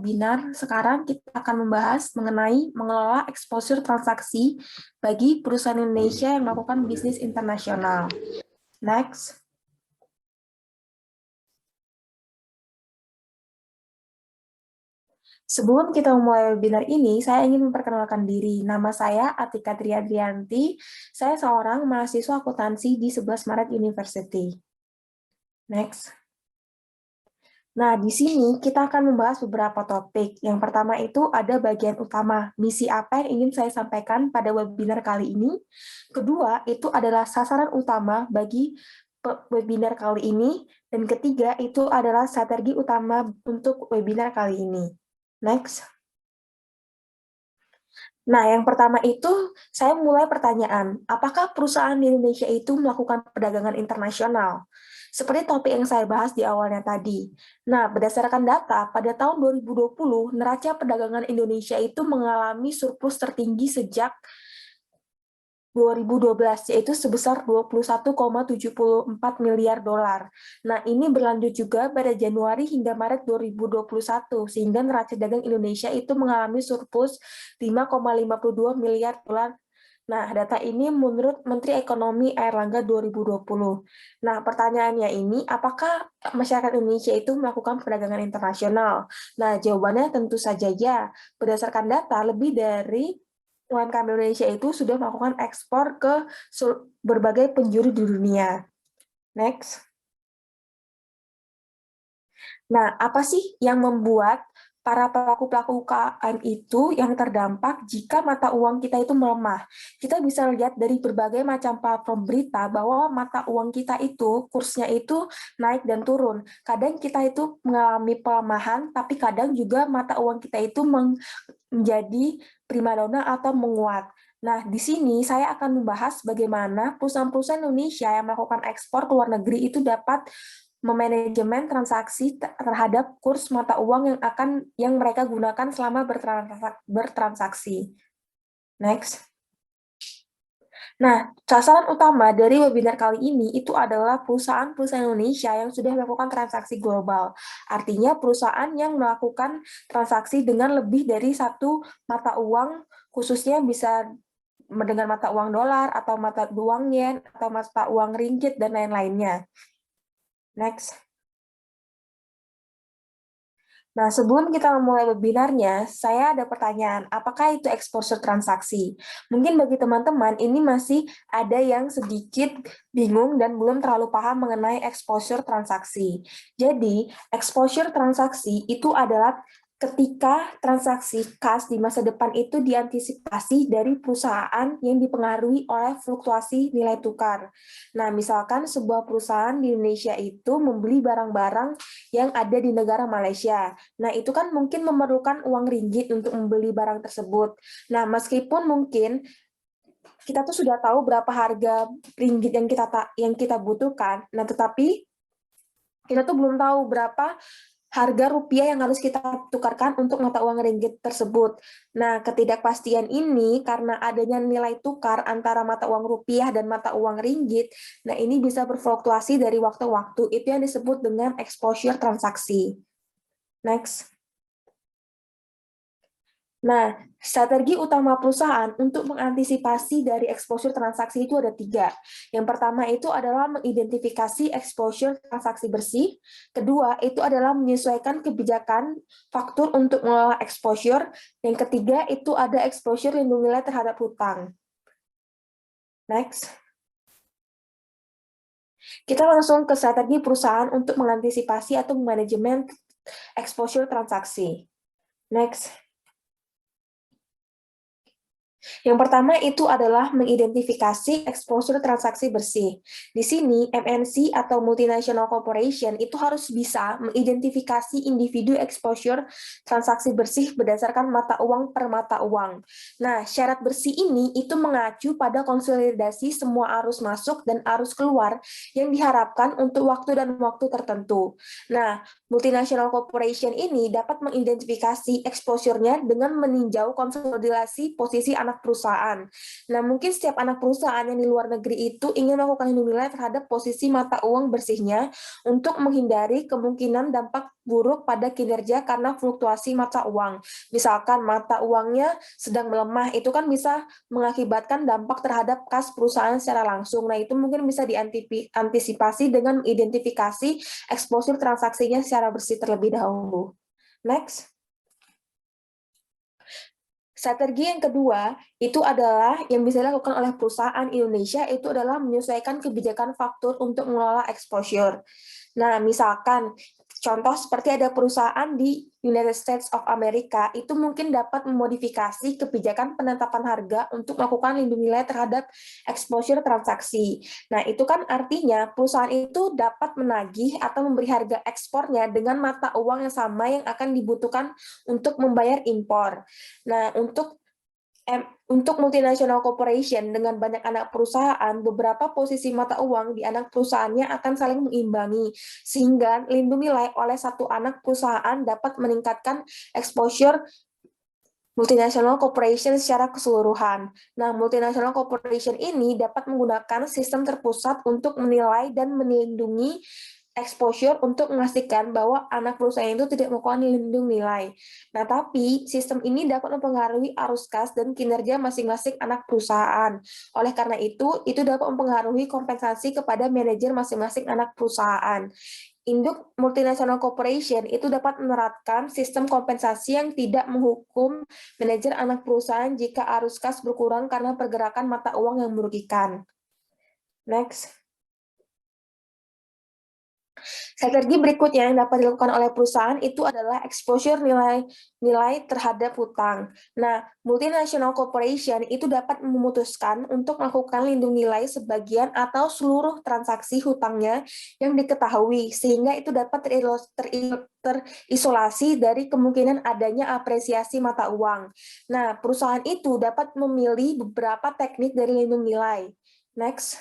webinar, sekarang kita akan membahas mengenai mengelola exposure transaksi bagi perusahaan Indonesia yang melakukan bisnis internasional. Next. Sebelum kita memulai webinar ini, saya ingin memperkenalkan diri. Nama saya Atika Triadrianti. Saya seorang mahasiswa akuntansi di 11 Maret University. Next. Nah, di sini kita akan membahas beberapa topik. Yang pertama itu ada bagian utama, misi apa yang ingin saya sampaikan pada webinar kali ini. Kedua, itu adalah sasaran utama bagi webinar kali ini. Dan ketiga, itu adalah strategi utama untuk webinar kali ini. Next. Nah, yang pertama itu saya mulai pertanyaan, apakah perusahaan di Indonesia itu melakukan perdagangan internasional? Seperti topik yang saya bahas di awalnya tadi. Nah, berdasarkan data, pada tahun 2020, neraca perdagangan Indonesia itu mengalami surplus tertinggi sejak 2012, yaitu sebesar 21,74 miliar dolar. Nah, ini berlanjut juga pada Januari hingga Maret 2021, sehingga neraca dagang Indonesia itu mengalami surplus 5,52 miliar dolar. Nah, data ini menurut Menteri Ekonomi Airlangga 2020. Nah, pertanyaannya ini, apakah masyarakat Indonesia itu melakukan perdagangan internasional? Nah, jawabannya tentu saja ya. Berdasarkan data, lebih dari UMKM Indonesia itu sudah melakukan ekspor ke berbagai penjuru di dunia. Next. Nah, apa sih yang membuat para pelaku-pelaku UKM itu yang terdampak jika mata uang kita itu melemah? Kita bisa lihat dari berbagai macam platform berita bahwa mata uang kita itu, kursnya itu naik dan turun. Kadang kita itu mengalami pelemahan, tapi kadang juga mata uang kita itu menjadi primadona atau menguat. Nah, di sini saya akan membahas bagaimana perusahaan-perusahaan Indonesia yang melakukan ekspor ke luar negeri itu dapat memanajemen transaksi terhadap kurs mata uang yang mereka gunakan selama bertransaksi. Next. Nah, sasaran utama dari webinar kali ini itu adalah perusahaan-perusahaan Indonesia yang sudah melakukan transaksi global. Artinya perusahaan yang melakukan transaksi dengan lebih dari satu mata uang, khususnya bisa dengan mata uang dolar, atau mata uang yen, atau mata uang ringgit, dan lain-lainnya. Next. Nah, sebelum kita memulai webinarnya, saya ada pertanyaan, apakah itu exposure transaksi? Mungkin bagi teman-teman, ini masih ada yang sedikit bingung dan belum terlalu paham mengenai exposure transaksi. Jadi, exposure transaksi itu adalah ketika transaksi kas di masa depan itu diantisipasi dari perusahaan yang dipengaruhi oleh fluktuasi nilai tukar. Nah, misalkan sebuah perusahaan di Indonesia itu membeli barang-barang yang ada di negara Malaysia. Nah, itu kan mungkin memerlukan uang ringgit untuk membeli barang tersebut. Nah, meskipun mungkin kita tuh sudah tahu berapa harga ringgit yang kita butuhkan, nah tetapi kita tuh belum tahu berapa harga rupiah yang harus kita tukarkan untuk mata uang ringgit tersebut. Nah, ketidakpastian ini karena adanya nilai tukar antara mata uang rupiah dan mata uang ringgit, nah ini bisa berfluktuasi dari waktu-waktu. Itu yang disebut dengan exposure transaksi. Next. Nah, strategi utama perusahaan untuk mengantisipasi dari exposure transaksi itu ada 3. Yang pertama itu adalah mengidentifikasi exposure transaksi bersih. Kedua, itu adalah menyesuaikan kebijakan faktur untuk mengelola exposure. Yang ketiga, itu ada exposure lindung nilai terhadap hutang. Next. Kita langsung ke strategi perusahaan untuk mengantisipasi atau manajemen exposure transaksi. Next. Yang pertama itu adalah mengidentifikasi exposure transaksi bersih. Di sini, MNC atau multinational corporation itu harus bisa mengidentifikasi individu exposure transaksi bersih berdasarkan mata uang per mata uang. Nah, syarat bersih ini itu mengacu pada konsolidasi semua arus masuk dan arus keluar yang diharapkan untuk waktu dan waktu tertentu. Nah, multinational corporation ini dapat mengidentifikasi exposure-nya dengan meninjau konsolidasi posisi anak anak perusahaan. Nah, mungkin setiap anak perusahaan yang di luar negeri itu ingin melakukan lindung nilai terhadap posisi mata uang bersihnya untuk menghindari kemungkinan dampak buruk pada kinerja karena fluktuasi mata uang. Misalkan mata uangnya sedang melemah, itu kan bisa mengakibatkan dampak terhadap kas perusahaan secara langsung. Nah, itu mungkin bisa diantisipasi dengan mengidentifikasi eksposur transaksinya secara bersih terlebih dahulu. Next. Strategi yang kedua itu adalah yang bisa dilakukan oleh perusahaan Indonesia itu adalah menyesuaikan kebijakan faktur untuk mengelola exposure. Nah, misalkan contoh seperti ada perusahaan di United States of America itu mungkin dapat memodifikasi kebijakan penetapan harga untuk melakukan lindung nilai terhadap exposure transaksi. Nah, itu kan artinya perusahaan itu dapat menagih atau memberi harga ekspornya dengan mata uang yang sama yang akan dibutuhkan untuk membayar impor. Nah, untuk multinational corporation dengan banyak anak perusahaan, beberapa posisi mata uang di anak perusahaannya akan saling mengimbangi, sehingga lindung nilai oleh satu anak perusahaan dapat meningkatkan exposure multinational corporation secara keseluruhan. Nah, multinational corporation ini dapat menggunakan sistem terpusat untuk menilai dan melindungi exposure untuk memastikan bahwa anak perusahaan itu tidak melakukan lindung nilai. Nah, tapi sistem ini dapat mempengaruhi arus kas dan kinerja masing-masing anak perusahaan. Oleh karena itu dapat mempengaruhi kompensasi kepada manajer masing-masing anak perusahaan. Induk multinational corporation itu dapat menerapkan sistem kompensasi yang tidak menghukum manajer anak perusahaan jika arus kas berkurang karena pergerakan mata uang yang merugikan. Next. Strategi berikutnya yang dapat dilakukan oleh perusahaan itu adalah exposure nilai terhadap hutang. Nah, multinational corporation itu dapat memutuskan untuk melakukan lindung nilai sebagian atau seluruh transaksi hutangnya yang diketahui, sehingga itu dapat terisolasi dari kemungkinan adanya apresiasi mata uang. Nah, perusahaan itu dapat memilih beberapa teknik dari lindung nilai. Next.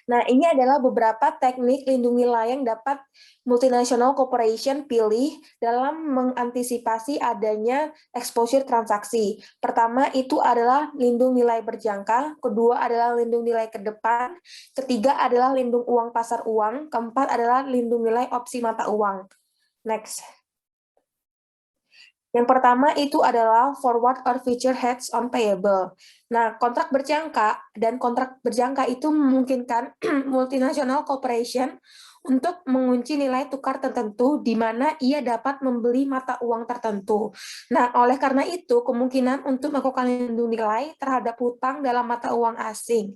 Nah, ini adalah beberapa teknik lindung nilai yang dapat multinational corporation pilih dalam mengantisipasi adanya exposure transaksi. Pertama itu adalah lindung nilai berjangka, kedua adalah lindung nilai ke depan, ketiga adalah lindung uang pasar uang, keempat adalah lindung nilai opsi mata uang. Next. Yang pertama itu adalah forward or future hedge on payable. Nah, kontrak berjangka dan kontrak berjangka itu memungkinkan multinational corporation untuk mengunci nilai tukar tertentu di mana ia dapat membeli mata uang tertentu. Nah, oleh karena itu, kemungkinan untuk melakukan lindung nilai terhadap hutang dalam mata uang asing.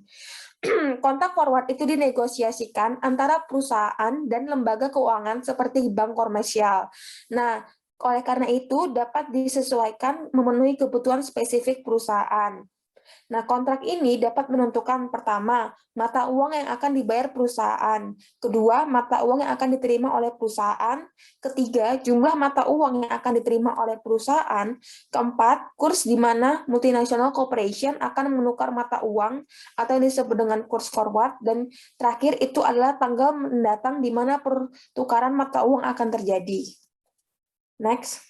Kontrak forward itu dinegosiasikan antara perusahaan dan lembaga keuangan seperti bank komersial. Nah, oleh karena itu, dapat disesuaikan memenuhi kebutuhan spesifik perusahaan. Nah, kontrak ini dapat menentukan pertama, mata uang yang akan dibayar perusahaan. Kedua, mata uang yang akan diterima oleh perusahaan. Ketiga, jumlah mata uang yang akan diterima oleh perusahaan. Keempat, kurs di mana multinational corporation akan menukar mata uang atau yang disebut dengan kurs forward. Dan terakhir itu adalah tanggal mendatang di mana pertukaran mata uang akan terjadi. Next.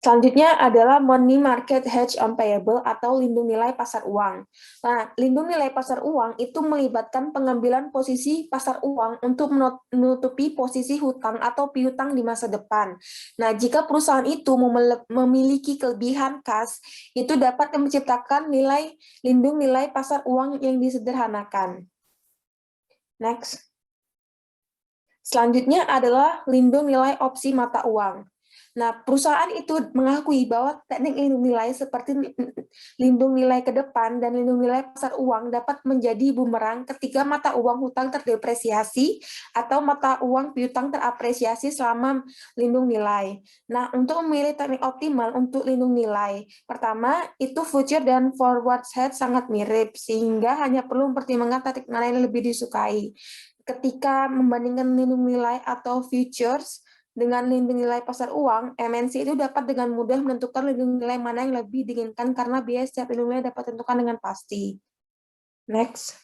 Selanjutnya adalah money market hedge on payable atau lindung nilai pasar uang. Nah, lindung nilai pasar uang itu melibatkan pengambilan posisi pasar uang untuk menutupi posisi hutang atau piutang di masa depan. Nah, jika perusahaan itu memiliki kelebihan kas, itu dapat menciptakan lindung nilai pasar uang yang disederhanakan. Next. Selanjutnya adalah lindung nilai opsi mata uang. Nah, perusahaan itu mengakui bahwa teknik lindung nilai seperti lindung nilai ke depan dan lindung nilai pasar uang dapat menjadi bumerang ketika mata uang hutang terdepresiasi atau mata uang piutang terapresiasi selama lindung nilai. Nah, untuk memilih teknik optimal untuk lindung nilai, pertama, itu future dan forward hedge sangat mirip, sehingga hanya perlu mempertimbangkan teknik mana yang lebih disukai. Ketika membandingkan lindung nilai atau futures dengan lindung nilai pasar uang, MNC itu dapat dengan mudah menentukan lindung nilai mana yang lebih diinginkan karena biaya setiap lindung nilai dapat ditentukan dengan pasti. Next.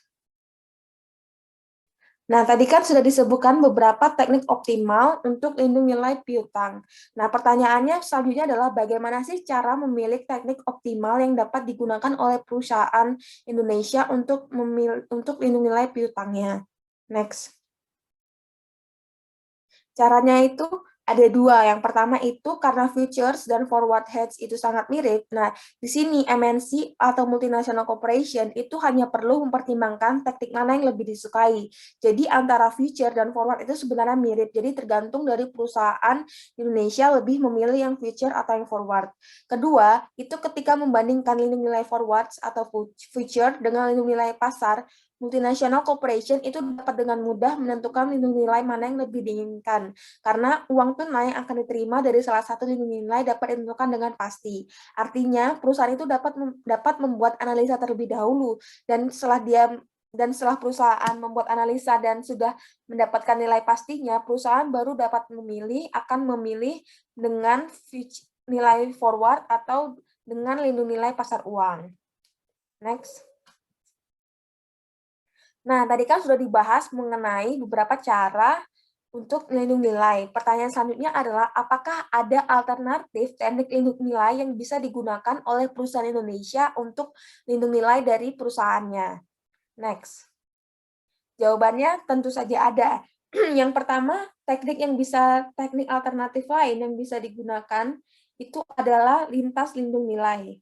Nah, tadi kan sudah disebutkan beberapa teknik optimal untuk lindung nilai piutang. Nah, pertanyaannya selanjutnya adalah bagaimana sih cara memilih teknik optimal yang dapat digunakan oleh perusahaan Indonesia untuk lindung nilai piutangnya. Next. Caranya itu ada dua. Yang pertama itu karena futures dan forward hedge itu sangat mirip. Nah, di sini MNC atau multinational corporation itu hanya perlu mempertimbangkan teknik mana yang lebih disukai. Jadi antara future dan forward itu sebenarnya mirip. Jadi tergantung dari perusahaan Indonesia lebih memilih yang future atau yang forward. Kedua, itu ketika membandingkan nilai forwards atau future dengan nilai pasar, multinational corporation itu dapat dengan mudah menentukan nilai mana yang lebih diinginkan karena uang tunai yang akan diterima dari salah satu nilai dapat ditentukan dengan pasti. Artinya, perusahaan itu dapat membuat analisa terlebih dahulu dan setelah perusahaan membuat analisa dan sudah mendapatkan nilai pastinya, perusahaan baru dapat akan memilih dengan nilai forward atau dengan lindung nilai pasar uang. Next. Nah, tadi kan sudah dibahas mengenai beberapa cara untuk lindung nilai. Pertanyaan selanjutnya adalah, apakah ada alternatif teknik lindung nilai yang bisa digunakan oleh perusahaan Indonesia untuk lindung nilai dari perusahaannya? Next. Jawabannya tentu saja ada. Yang pertama, teknik alternatif lain yang bisa digunakan itu adalah lintas lindung nilai.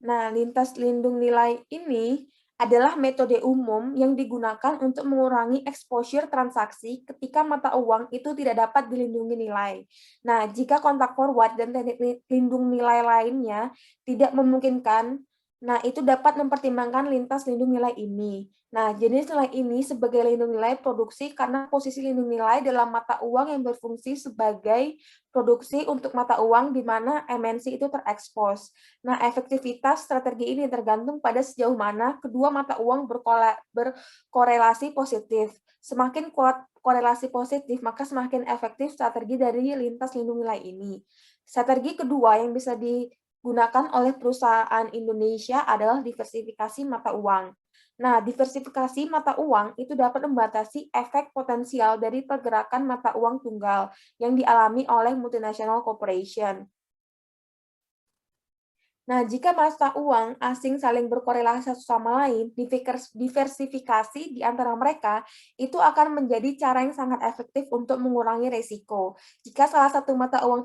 Nah, lintas lindung nilai ini adalah metode umum yang digunakan untuk mengurangi exposure transaksi ketika mata uang itu tidak dapat dilindungi nilai. Nah, jika kontak forward dan teknik lindung nilai lainnya tidak memungkinkan, nah itu dapat mempertimbangkan lintas lindung nilai ini. Nah, jenis nilai ini sebagai lindung nilai produksi karena posisi lindung nilai dalam mata uang yang berfungsi sebagai produksi untuk mata uang di mana MNC itu terekspos. Nah, efektivitas strategi ini tergantung pada sejauh mana kedua mata uang berkorelasi positif. Semakin kuat korelasi positif, maka semakin efektif strategi dari lintas lindung nilai ini. Strategi kedua yang bisa digunakan oleh perusahaan Indonesia adalah diversifikasi mata uang. Nah, diversifikasi mata uang itu dapat membatasi efek potensial dari pergerakan mata uang tunggal yang dialami oleh multinational corporation. Nah, jika mata uang asing saling berkorelasi satu sama lain, diversifikasi di antara mereka itu akan menjadi cara yang sangat efektif untuk mengurangi risiko. Jika salah satu mata uang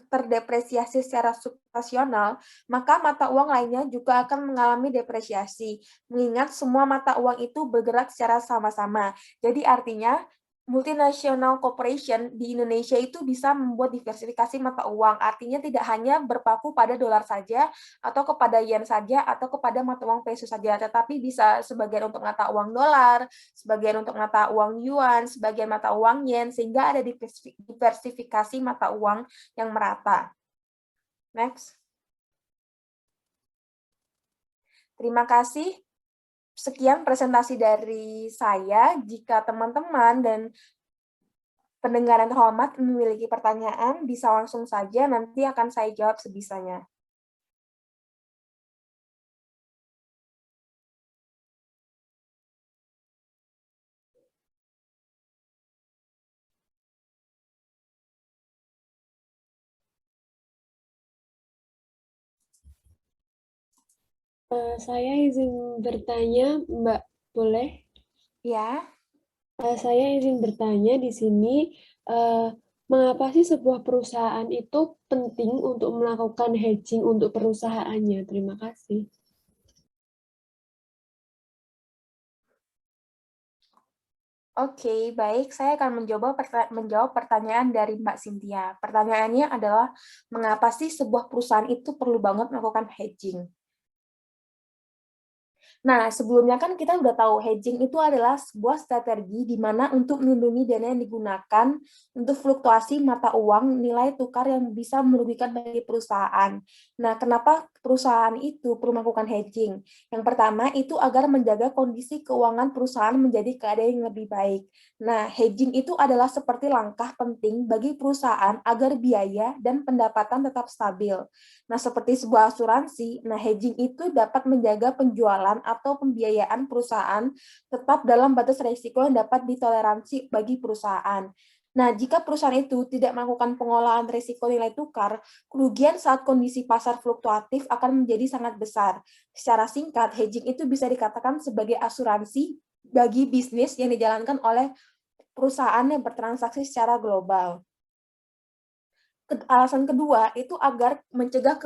terdepresiasi secara substasional, maka mata uang lainnya juga akan mengalami depresiasi. Mengingat semua mata uang itu bergerak secara sama-sama. Jadi artinya multinational corporation di Indonesia itu bisa membuat diversifikasi mata uang. Artinya tidak hanya berpaku pada dolar saja, atau kepada yen saja, atau kepada mata uang peso saja, tetapi bisa sebagian untuk mata uang dolar, sebagian untuk mata uang yuan, sebagian mata uang yen, sehingga ada diversifikasi mata uang yang merata. Next. Terima kasih. Sekian presentasi dari saya. Jika teman-teman dan pendengar yang terhormat memiliki pertanyaan, bisa langsung saja, nanti akan saya jawab sebisanya. Saya izin bertanya, Mbak, boleh? Ya, Saya izin bertanya di sini, eh, mengapa sih sebuah perusahaan itu penting untuk melakukan hedging untuk perusahaannya? Terima kasih. oke, baik. Saya akan menjawab pertanyaan dari Mbak Cynthia. Pertanyaannya adalah, mengapa sih sebuah perusahaan itu perlu banget melakukan hedging? Nah, sebelumnya kan kita udah tahu hedging itu adalah sebuah strategi di mana untuk melindungi dana yang digunakan untuk fluktuasi mata uang nilai tukar yang bisa merugikan bagi perusahaan. Nah, kenapa perusahaan itu perlu melakukan hedging? Yang pertama itu agar menjaga kondisi keuangan perusahaan menjadi keadaan yang lebih baik. Nah, hedging itu adalah seperti langkah penting bagi perusahaan agar biaya dan pendapatan tetap stabil. Nah, seperti sebuah asuransi, nah hedging itu dapat menjaga penjualan atau pembiayaan perusahaan tetap dalam batas risiko yang dapat ditoleransi bagi perusahaan. Nah, jika perusahaan itu tidak melakukan pengolahan risiko nilai tukar, kerugian saat kondisi pasar fluktuatif akan menjadi sangat besar. Secara singkat, hedging itu bisa dikatakan sebagai asuransi bagi bisnis yang dijalankan oleh perusahaan yang bertransaksi secara global. Alasan kedua itu agar mencegah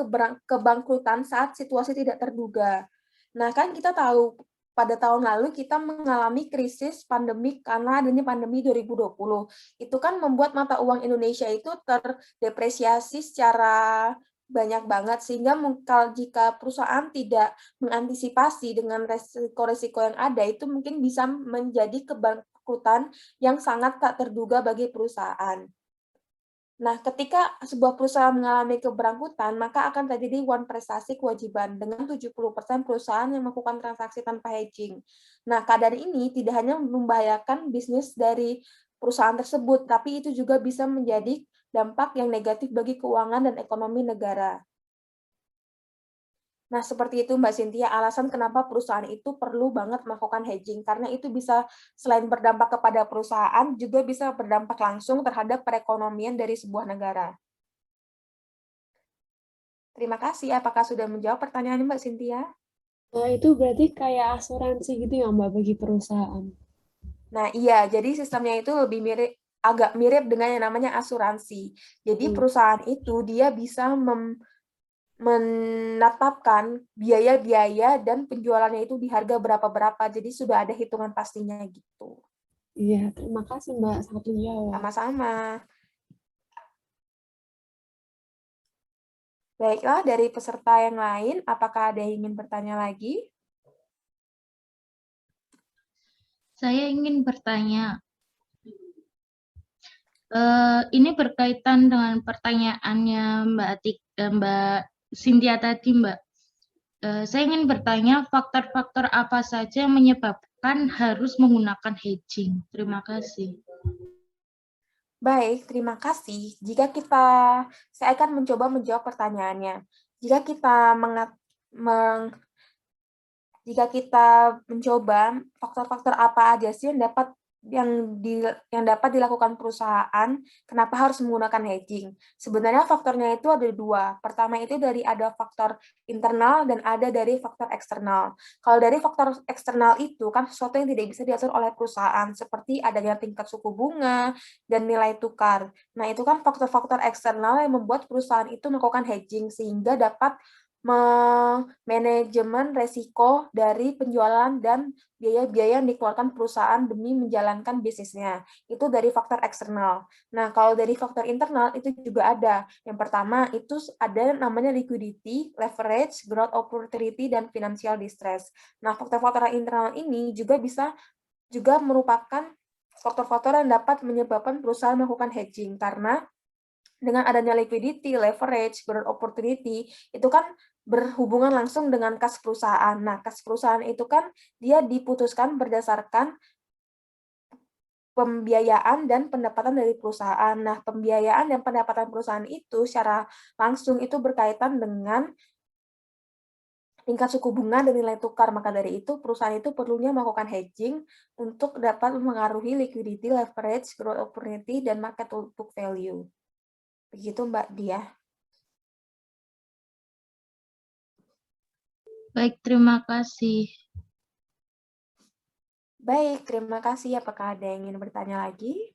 kebangkrutan saat situasi tidak terduga. Nah, kan kita tahu pada tahun lalu kita mengalami krisis pandemi karena adanya pandemi 2020. Itu kan membuat mata uang Indonesia itu terdepresiasi secara banyak banget, sehingga jika perusahaan tidak mengantisipasi dengan resiko-resiko yang ada, itu mungkin bisa menjadi kebangkrutan yang sangat tak terduga bagi perusahaan. Nah, ketika sebuah perusahaan mengalami keberangkutan, maka akan terjadi one prestasi kewajiban dengan 70% perusahaan yang melakukan transaksi tanpa hedging. Nah, keadaan ini tidak hanya membahayakan bisnis dari perusahaan tersebut, tapi itu juga bisa menjadi dampak yang negatif bagi keuangan dan ekonomi negara. Nah, seperti itu Mbak Cynthia, alasan kenapa perusahaan itu perlu banget melakukan hedging, karena itu bisa selain berdampak kepada perusahaan, juga bisa berdampak langsung terhadap perekonomian dari sebuah negara. Terima kasih, apakah sudah menjawab pertanyaan Mbak Cynthia? Nah, itu berarti kayak asuransi gitu ya, Mbak, bagi perusahaan. Nah, iya, jadi sistemnya itu lebih agak mirip dengan yang namanya asuransi. Jadi perusahaan itu dia bisa menetapkan biaya-biaya dan penjualannya itu di harga berapa-berapa, jadi sudah ada hitungan pastinya gitu. Iya, terima kasih Mbak, sangat menjawab. Sama-sama. Baiklah, dari peserta yang lain, apakah ada yang ingin bertanya lagi? Saya ingin bertanya, ini berkaitan dengan pertanyaannya Mbak Cynthia tadi, Mbak. Saya ingin bertanya faktor-faktor apa saja yang menyebabkan harus menggunakan hedging. Terima kasih. Baik, terima kasih. Saya akan mencoba menjawab pertanyaannya. Jika kita mencoba faktor-faktor apa aja sih yang dapat dilakukan perusahaan, kenapa harus menggunakan hedging? Sebenarnya faktornya itu ada dua. Pertama itu ada faktor internal dan ada dari faktor eksternal. Kalau dari faktor eksternal itu kan sesuatu yang tidak bisa diatur oleh perusahaan, seperti adanya tingkat suku bunga dan nilai tukar. Nah, itu kan faktor-faktor eksternal yang membuat perusahaan itu melakukan hedging sehingga dapat manajemen resiko dari penjualan dan biaya-biaya yang dikeluarkan perusahaan demi menjalankan bisnisnya. Itu dari faktor eksternal. Nah, kalau dari faktor internal itu juga ada. Yang pertama itu ada namanya liquidity, leverage, growth opportunity, dan financial distress. Nah, faktor-faktor internal ini juga merupakan faktor-faktor yang dapat menyebabkan perusahaan melakukan hedging, karena dengan adanya liquidity, leverage, growth opportunity, itu kan berhubungan langsung dengan kas perusahaan. Nah, kas perusahaan itu kan dia diputuskan berdasarkan pembiayaan dan pendapatan dari perusahaan. Nah, pembiayaan dan pendapatan perusahaan itu secara langsung itu berkaitan dengan tingkat suku bunga dan nilai tukar. Maka dari itu, perusahaan itu perlunya melakukan hedging untuk dapat mengaruhi liquidity, leverage, growth opportunity, dan market book value. Begitu Mbak Diah. Baik, terima kasih. Baik, terima kasih. Apakah ada yang ingin bertanya lagi?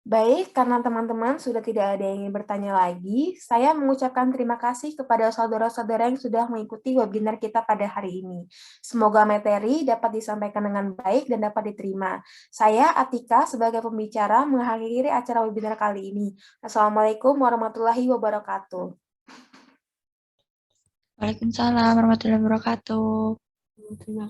Baik, karena teman-teman sudah tidak ada yang ingin bertanya lagi, saya mengucapkan terima kasih kepada saudara-saudara yang sudah mengikuti webinar kita pada hari ini. Semoga materi dapat disampaikan dengan baik dan dapat diterima. Saya, Atika, sebagai pembicara mengakhiri acara webinar kali ini. Assalamualaikum warahmatullahi wabarakatuh. Waalaikumsalam warahmatullahi wabarakatuh. Terima